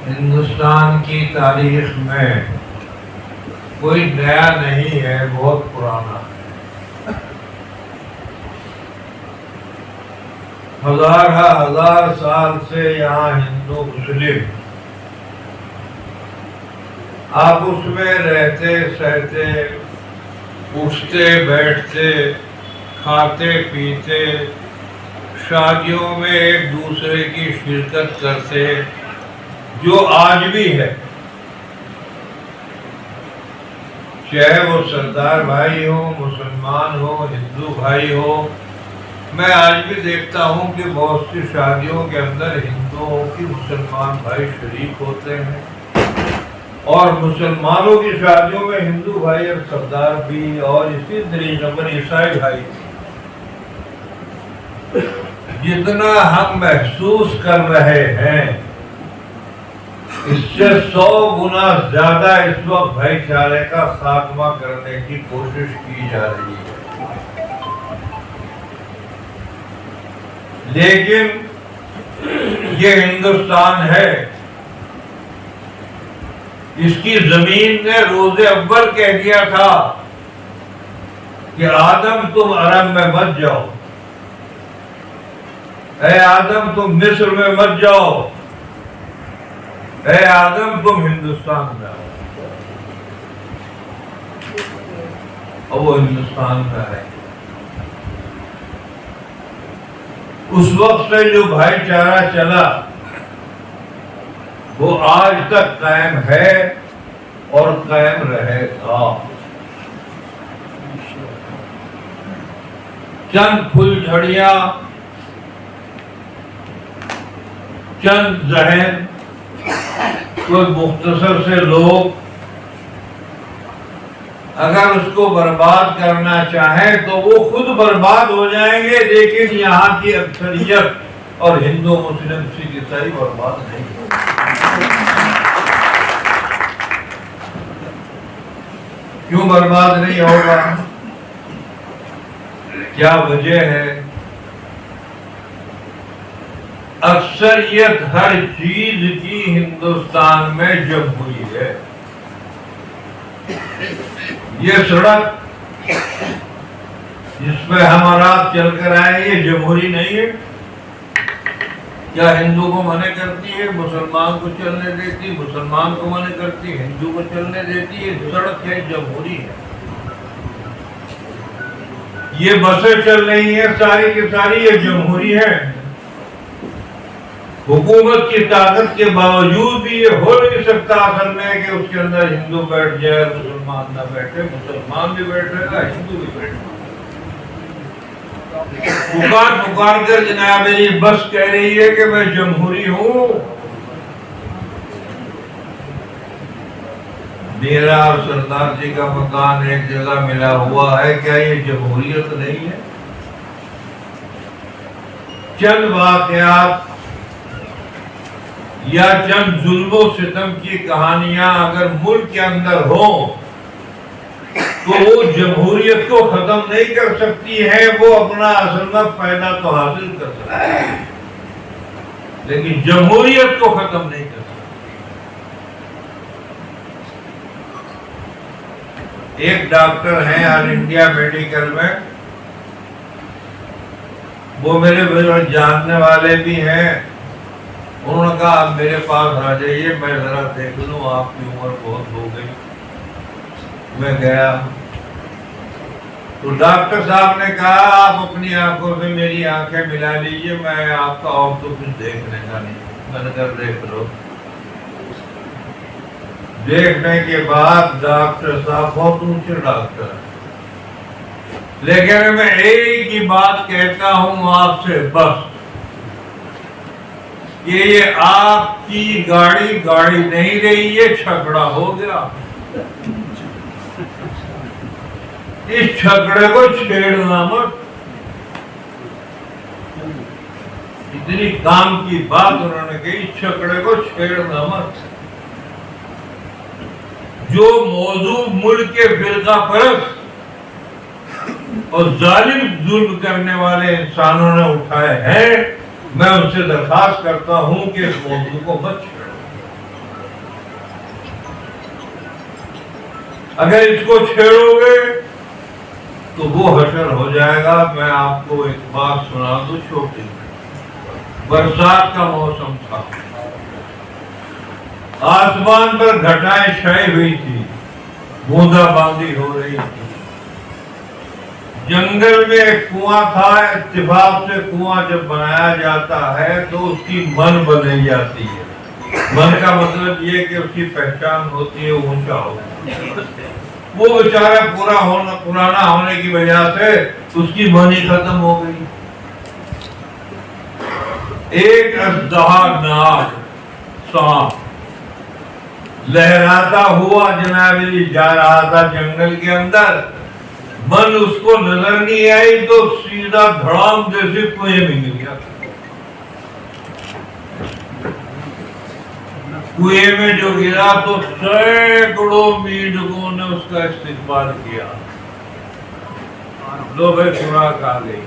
ہندوستان کی تاریخ میں کوئی نیا نہیں ہے، بہت پرانا ہے۔ ہزار سال سے یہاں ہندو مسلم آپس میں رہتے سہتے، اٹھتے بیٹھتے، کھاتے پیتے، شادیوں میں ایک دوسرے کی شرکت کرتے، جو آج بھی ہے، چاہے وہ سردار بھائی ہو، مسلمان ہو، ہندو بھائی ہو۔ میں آج بھی دیکھتا ہوں کہ بہت سی شادیوں کے اندر ہندوؤں کی مسلمان بھائی شریک ہوتے ہیں، اور مسلمانوں کی شادیوں میں ہندو بھائی اور سردار بھی، اور اسی طریقے پر عیسائی بھائی۔ جتنا ہم محسوس کر رہے ہیں اس سے 100 گنا زیادہ اس وقت بھائی چارے کا خاتمہ کرنے کی کوشش کی جا رہی ہے۔ لیکن یہ ہندوستان ہے، اس کی زمین نے روز اول کہہ دیا تھا کہ آدم تم عرب میں مت جاؤ، اے آدم تم مصر میں مت جاؤ، اے آدم تم ہندوستان میں آؤ، اور وہ ہندوستان میں ہے۔ اس وقت سے جو بھائی چارہ چلا وہ آج تک قائم ہے اور قائم رہے گا۔ چند پھول جھڑیاں، چند ذہن، کوئی مختصر سے لوگ اگر اس کو برباد کرنا چاہیں تو وہ خود برباد ہو جائیں گے، لیکن یہاں کی اکثریت اور ہندو مسلم سکھ عیسائی برباد نہیں ہوگی۔ کیوں برباد نہیں ہوگا؟ کیا وجہ ہے؟ اکثریت ہر چیز کی ہندوستان میں جم ہوئی ہے۔ یہ سڑک جس پہ ہم اور آپ چل کر آئے، یہ جمہوری نہیں ہے؟ کیا ہندو کو منع کرتی ہے؟ مسلمان کو چلنے دیتی؟ مسلمان کو منع کرتی؟ ہندو کو چلنے دیتی؟ یہ سڑک ہے، جمہوری ہے۔ یہ بسیں چل رہی ہیں ساری کی ساری، یہ جمہوری ہے۔ حکومت کی طاقت کے باوجود بھی یہ ہو نہیں سکتا اصل میں کہ اس کے اندر ہندو بیٹھ جائے، مسلمان نہ بیٹھے۔ مسلمان بھی بیٹھے گا، ہندو بھی بیٹھے گا۔ پکار کر جناب میری بس کہہ رہی ہے کہ میں جمہوری ہوں۔ میرا اور سردار جی کا مکان ایک جگہ ملا ہوا ہے، کیا یہ جمہوریت نہیں ہے؟ چند واقعات یا چند ظلم و ستم کی کہانیاں اگر ملک کے اندر ہوں تو وہ جمہوریت کو ختم نہیں کر سکتی ہے، وہ اپنا اصل میں فائدہ تو حاصل کر سکتی ہے لیکن جمہوریت کو ختم نہیں کر سکتی۔ ایک ڈاکٹر ہیں آل انڈیا میڈیکل میں، وہ میرے جاننے والے بھی ہیں۔ انہوں نے کہا آپ میرے پاس آ جائیے، میں ذرا دیکھ لوں، آپ کی عمر بہت ہو گئی۔ میں گیا تو ڈاکٹر صاحب نے کہا آپ اپنی آنکھوں سے میری آنکھیں ملا لیجئے، میں آپ کا اور تو کچھ دیکھنے کا نہیں۔ میں نے کہا دیکھ لو۔ دیکھنے کے بعد ڈاکٹر صاحب بہت اونچے ڈاکٹر ہیں، لیکن میں ایک ہی بات کہتا ہوں آپ سے بس، کہ یہ آپ کی گاڑی نہیں رہی، یہ چھکڑا ہو گیا۔ اس چھکڑے کو چھیڑنا مت۔ اتنی کام کی بات انہوں نے کہی، اس چھکڑے کو چھیڑنا مت۔ جو موضوع ملک کے فرقہ پرست اور ظالم ظلم کرنے والے انسانوں نے اٹھائے ہیں، میں ان سے درخواست کرتا ہوں کہ اس موضوع کو مت چھیڑو۔ اگر اس کو چھیڑو گے تو وہ حشر ہو جائے گا۔ میں آپ کو ایک بات سنا دوں چھوٹی، برسات کا موسم تھا، آسمان پر گھٹائیں چھائی ہوئی تھی، بوندا باندی ہو رہی تھی، جنگل میں ایک کنواں تھا۔ اتفاق سے کنواں جب بنایا جاتا ہے تو اس کی من بنائی جاتی ہے۔ من کا مطلب یہ کہ اس کی پہچان ہوتی ہے، اونچا ہوتا ہے۔ وہ بیچارہ پرانا ہونے کی وجہ سے اس کی من ہی ختم ہو گئی۔ ایک اژدہا ناگ سانپ لہراتا ہوا جناب علی جا رہا تھا جنگل کے اندر، من اس کو نظر نہیں آئی تو سیدھا دھڑام جیسے کنویں میں گر گیا۔ کنویں میں جو گرا تو سینکڑوں میڈکوں نے اس کا استقبال کیا، لو بھائی خوراک آ گئی۔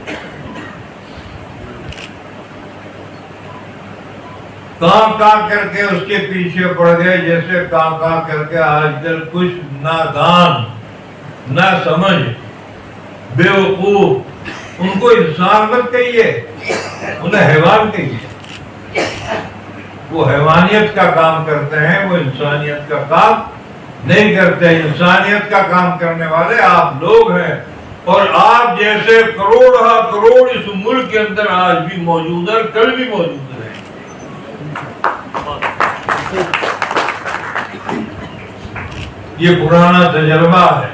کاں کاں کر کے اس کے پیچھے پڑ گئے، جیسے کاں کاں کر کے آج کل کچھ نادان نہ سمجھ بے وقوف، ان کو انسان مت کہیے، انہیں حیوان کہیے۔ وہ حیوانیت کا کام کرتے ہیں، وہ انسانیت کا کام نہیں کرتے۔ انسانیت کا کام کرنے والے آپ لوگ ہیں، اور آپ جیسے کروڑ اس ملک کے اندر آج بھی موجود ہیں، کل بھی موجود ہیں۔ یہ پرانا تجربہ ہے۔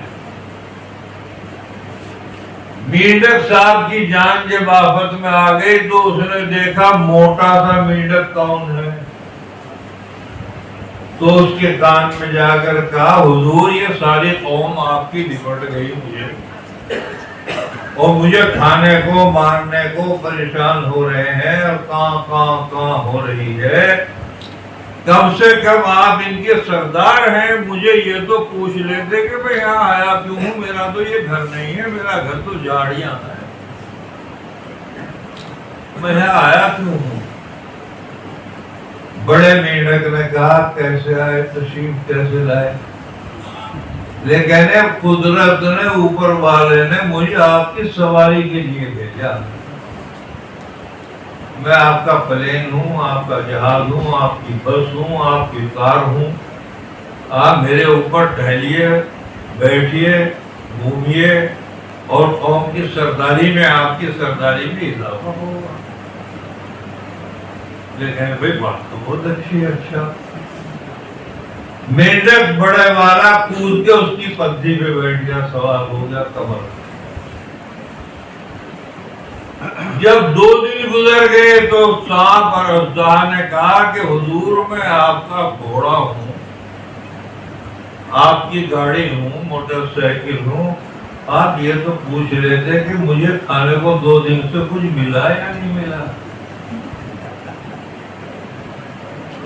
مینڈک صاحب کی جان جب آفت میں آ گئی تو اس نے دیکھا موٹا سا مینڈک کون ہے، تو اس کے کان میں جا کر کہا حضور یہ ساری قوم آپ کی لپٹ گئی مجھے، اور مجھے کھانے کو مارنے کو پریشان ہو رہے ہیں، اور کہاں ہو رہی ہے، کم سے کم آپ ان کے سردار ہیں، مجھے یہ تو پوچھ لیتے کہ میں یہاں آیا کیوں ہوں، میرا تو یہ گھر نہیں ہے، میرا گھر تو جھاڑیاں ہے، میں یہاں آیا کیوں ہوں۔ بڑے مینڈک نے کہا کیسے آئے، تشریف کیسے لائے، لیکن قدرت نے، اوپر والے نے مجھے آپ کی سواری کے لیے بھیجا، میں آپ کا پلین ہوں، آپ کا جہاز ہوں، آپ کی بس ہوں، آپ کی کار ہوں، آپ میرے اوپر ٹہلیے، بیٹھیے، گھومیے، اور قوم کی سرداری میں آپ کی سرداری بھی اضافہ ہوگا۔ لیکن بھائی بات تو بہت اچھی ہے۔ اچھا، مینڈک بڑے والا کود کے اس کی پدھی پہ بیٹھ گیا، سوار ہو گیا کمر۔ جب 2 دن گزر گئے تو سانپ اور اژدہا نے کہا کہ حضور میں آپ کا گھوڑا ہوں، آپ کی گاڑی ہوں، موٹر سائیکل ہوں، آپ یہ تو پوچھ رہے تھے کہ مجھے کھانے کو 2 دن سے کچھ ملا یا نہیں ملا۔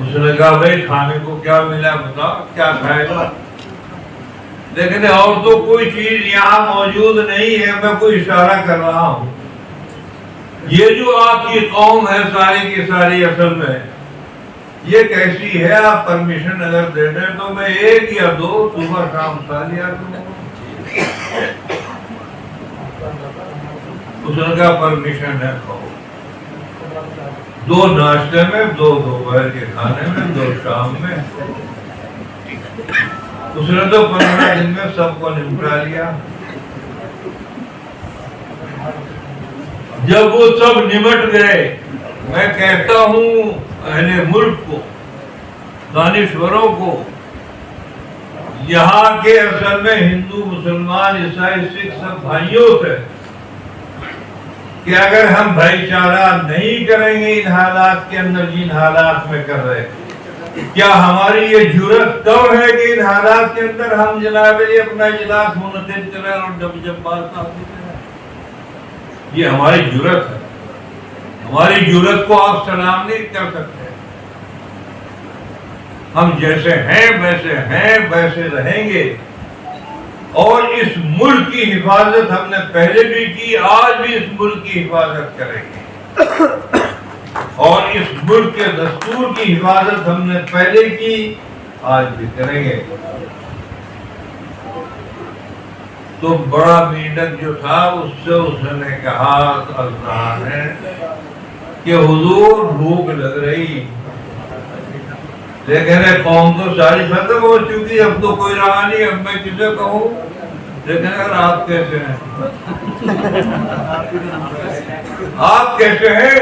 اس نے کہا بھائی کھانے کو کیا ملا بتاؤ، کیا کھائے گا، لیکن اور تو کوئی چیز یہاں موجود نہیں ہے، میں کوئی اشارہ کر رہا ہوں۔ یہ جو آپ کی قوم ہے ساری کی ساری، اصل میں یہ کیسی ہے، آپ پرمیشن اگر دے دیں تو میں 1 یا 2 صبح شام کھا لیا کروں۔ اس نے کہا پرمیشن ہے، کھاؤ، 2 ناشتے میں، 2 دوپہر کے کھانے میں، 2 شام میں۔ اس نے تو 15 دن میں سب کو نمٹا لیا۔ جب وہ سب نمٹ گئے، میں کہتا ہوں اہل ملک کو، دانشوروں کو، یہاں کے اصل میں ہندو، مسلمان، عیسائی، سکھ سب بھائیوں سے، کہ اگر ہم بھائی چارہ نہیں کریں گے ان حالات کے اندر جن حالات میں کر رہے، کیا ہماری یہ جرأت کم ہے کہ ان حالات کے اندر ہم جناب علی اپنا اجلاس منعقد کریں اور جب بات آتی ہے؟ یہ ہماری جرأت ہے، ہماری جرأت کو آپ سلام نہیں کر سکتے۔ ہم جیسے ہیں ویسے رہیں گے، اور اس ملک کی حفاظت ہم نے پہلے بھی کی، آج بھی اس ملک کی حفاظت کریں گے، اور اس ملک کے دستور کی حفاظت ہم نے پہلے کی، آج بھی کریں گے۔ تو بڑا مینڈک جو تھا اس سے اس نے کہا اذان ہے کہ حضور بھوک لگ رہی، لیکن قوم تو ساری ختم ہو چکی، اب تو کوئی رہا نہیں، اب میں کسے کہوں؟ لیکن اگر آپ کیسے ہیں؟ آپ کیسے ہیں؟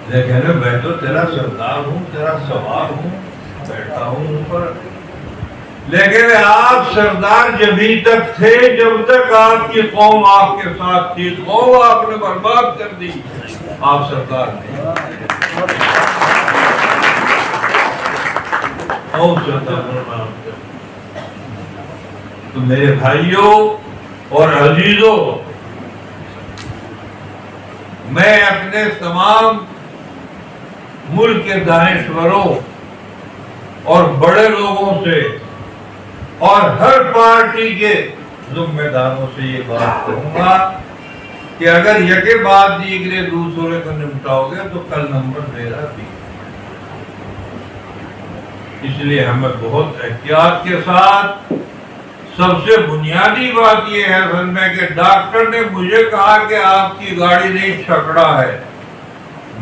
لیکن میں تو تیرا سردار ہوں، تیرا سوار ہوں، بیٹھا ہوں اوپر، لیکن آپ سردار جبھی تک تھے جب تک آپ کی قوم آپ کے ساتھ تھی، قوم آپ نے برباد کر دی، آپ سردار نہیں۔ تو میرے بھائیوں اور عزیزوں، میں اپنے تمام ملک کے دانشوروں اور بڑے لوگوں سے اور ہر پارٹی کے ذمہ داروں سے یہ بات کہوں گا کہ اگر یکے بعد دیگرے دوسرے کو نمٹاؤ گے تو کل نمبر میرا بھی۔ اس لیے ہمیں بہت احتیاط کے ساتھ، سب سے بنیادی بات یہ ہے اصل میں کہ ڈاکٹر نے مجھے کہا کہ آپ کی گاڑی نہیں چھکڑا ہے،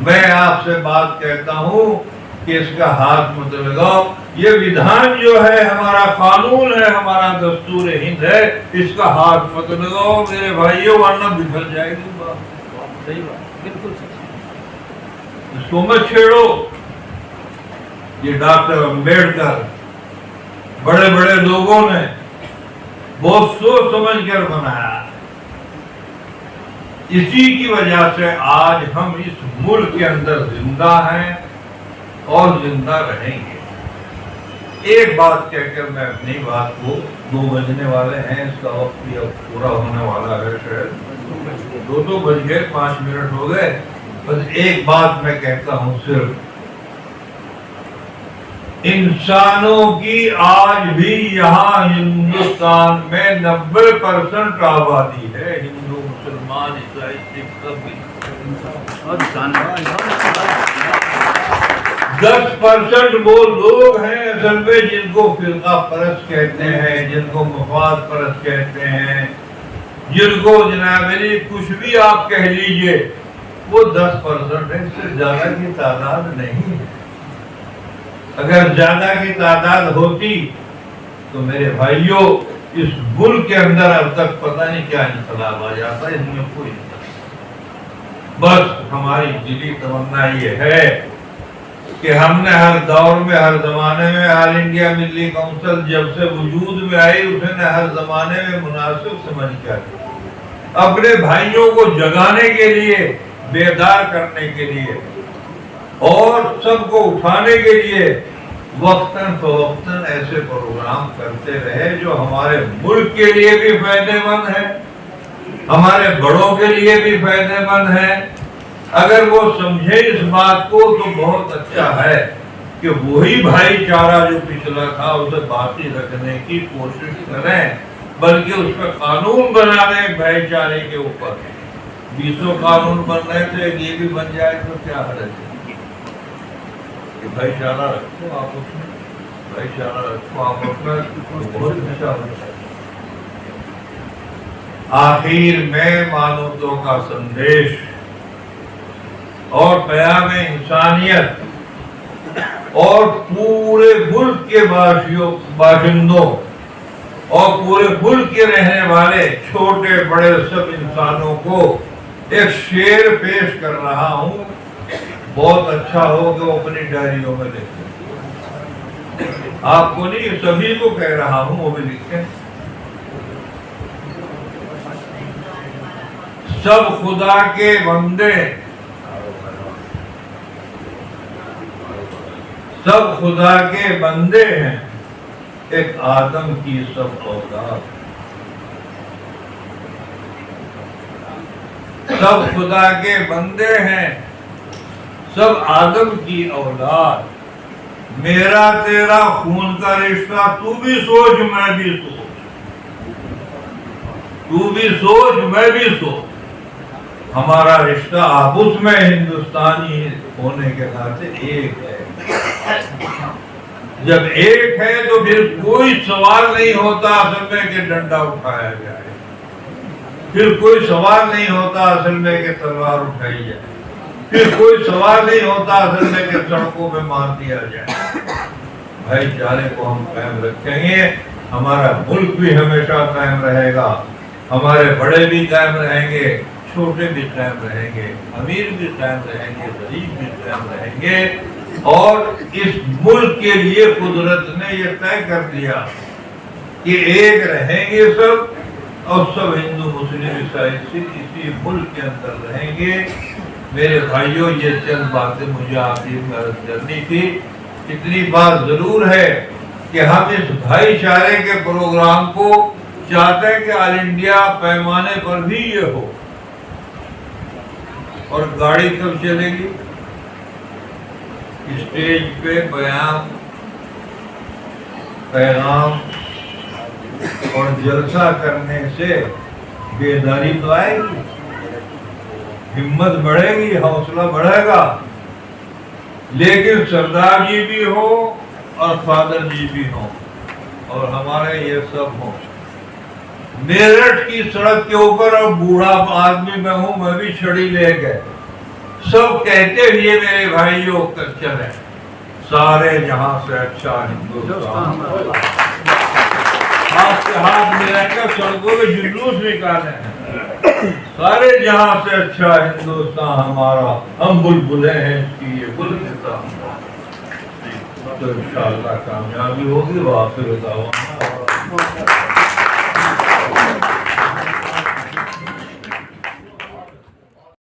میں آپ سے بات کہتا ہوں کہ اس کا ہاتھ مت لگاؤ، یہ ویدھان جو ہے ہمارا قانون ہے، ہمارا دستور ہند ہے، اس کا ہاتھ مت لگاؤ میرے بھائیوں، ورنہ بگڑ جائے گی بات۔ صحیح بات، بالکل صحیح، اس کو مت چھیڑو۔ یہ ڈاکٹر امبیڈکر بڑے بڑے لوگوں نے بہت سوچ سمجھ کر بنایا، اسی کی وجہ سے آج ہم اس ملک کے اندر زندہ ہیں اور زندہ رہیں گے۔ ایک بات کہہ کر میں اپنی بات کو، 2 بجنے والے ہیں، اس کا وقت بھی اب پورا ہونے والا ہے، شاید 2 بج گئے، 5 منٹ ہو گئے، بس ایک بات میں کہتا ہوں صرف، انسانوں کی آج بھی یہاں ہندوستان میں 90% آبادی ہے، ہندو، مسلمان، عیسائی، سکھ، سب بھی۔ 10% وہ لوگ ہیں اصل میں جن کو فرقہ پرست کہتے ہیں، جن کو مفاد پرست کہتے ہیں، جن کو جناب علی کچھ بھی آپ کہہ لیجئے، وہ 10% ہے، اس سے زیادہ کی تعداد نہیں ہے۔ اگر زیادہ کی تعداد ہوتی تو میرے بھائیوں اس ملک کے اندر اب تک پتہ نہیں کیا انقلاب آ جاتا، اس میں کوئی انقلاب۔ بس ہماری دلی تمنا یہ ہے کہ ہم نے ہر دور میں، ہر زمانے میں، آل انڈیا ملی کونسل جب سے وجود میں آئی، اسے نے ہر زمانے میں مناسب سمجھ کر اپنے بھائیوں کو جگانے کے لیے، بیدار کرنے کے لیے اور سب کو اٹھانے کے لیے وقتاً فوقتاً ایسے پروگرام کرتے رہے جو ہمارے ملک کے لیے بھی فائدے مند ہے، ہمارے بڑوں کے لیے بھی فائدے مند ہے۔ اگر وہ سمجھے اس بات کو تو بہت اچھا ہے کہ وہی بھائی چارہ جو پچھلا تھا اسے باقی رکھنے کی کوشش کریں، بلکہ اس پہ قانون بنا دیں بھائی چارے کے اوپر۔ 20 قانون بن رہے تھے، یہ بھی بن جائے تو کیا حرج ہے کہ بھائی چارہ رکھو آپ اس میں، بھائی چارہ رکھو آپ اپنا، بہت اچھا ہوتا ہے۔ آخر میں مانوتوں کا سندیش اور پیام انسانیت اور پورے ملک کے باشندوں اور پورے ملک کے رہنے والے چھوٹے بڑے سب انسانوں کو ایک شعر پیش کر رہا ہوں، بہت اچھا ہو کہ وہ اپنی ڈائریوں میں لکھیں، آپ کو نہیں، سبھی کو کہہ رہا ہوں وہ بھی لکھیں۔ سب خدا کے بندے، سب خدا کے بندے ہیں، ایک آدم کی سب اولاد۔ سب خدا کے بندے ہیں، سب آدم کی اولاد، میرا تیرا خون کا رشتہ، تو بھی سوچ میں بھی سوچ، تو بھی سوچ میں بھی سوچ، ہمارا رشتہ آپس میں ہندوستانی ہونے کے ناطے ایک ہے۔ جب ایک ہے تو پھر کوئی سوال نہیں ہوتا اصل میں کہ ڈنڈا اٹھایا جائے، پھر کوئی سوال نہیں ہوتا اصل میں کہ تلوار اٹھائی جائے، پھر کوئی سوال نہیں ہوتا اصل میں کہ سڑکوں پہ مار دیا جائے۔ بھائی چارے کو ہم قائم رکھیں گے، ہمارا ملک بھی ہمیشہ قائم رہے گا، ہمارے بڑے بھی قائم رہیں گے، چھوٹے بھی قائم رہیں گے، امیر بھی قائم رہیں گے، غریب بھی قائم رہیں گے۔ اور اس ملک کے لیے قدرت نے یہ طے کر دیا کہ ایک رہیں گے سب، اور سب ہندو مسلم عیسائی اسی ملک کے اندر رہیں گے۔ میرے بھائیوں، یہ چند باتیں مجھے آخر میں عرض کرنی تھی۔ اتنی بات ضرور ہے کہ ہم اس بھائی چارے کے پروگرام کو چاہتے ہیں کہ آل انڈیا پیمانے پر بھی یہ ہو۔ اور گاڑی کب چلے گی؟ اسٹیج پہ بیان، پیغام اور جلسہ کرنے سے بیداری تو آئے گی، ہمت بڑھے گی، حوصلہ بڑھے گا، لیکن سردار جی بھی ہو اور فادر جی بھی ہوں اور ہمارے یہ سب ہوں۔ میرٹھ کی سڑک کے اوپر اور بوڑھا آدمی میں ہوں، میں بھی چھڑی لے گئے، سب کہتے ہوئے میرے بھائیوں چلیں، سارے جہاں سے اچھا ہندوستان، ہاتھ سے ہاتھ ملا کر سڑکوں میں جلوس نکالے ہیں، سارے جہاں سے اچھا ہندوستان ہمارا، ہم بلبلیں ہیں اس کی یہ گلستان، تو انشاءاللہ کامیابی ہوگی۔ وآخر دعوانا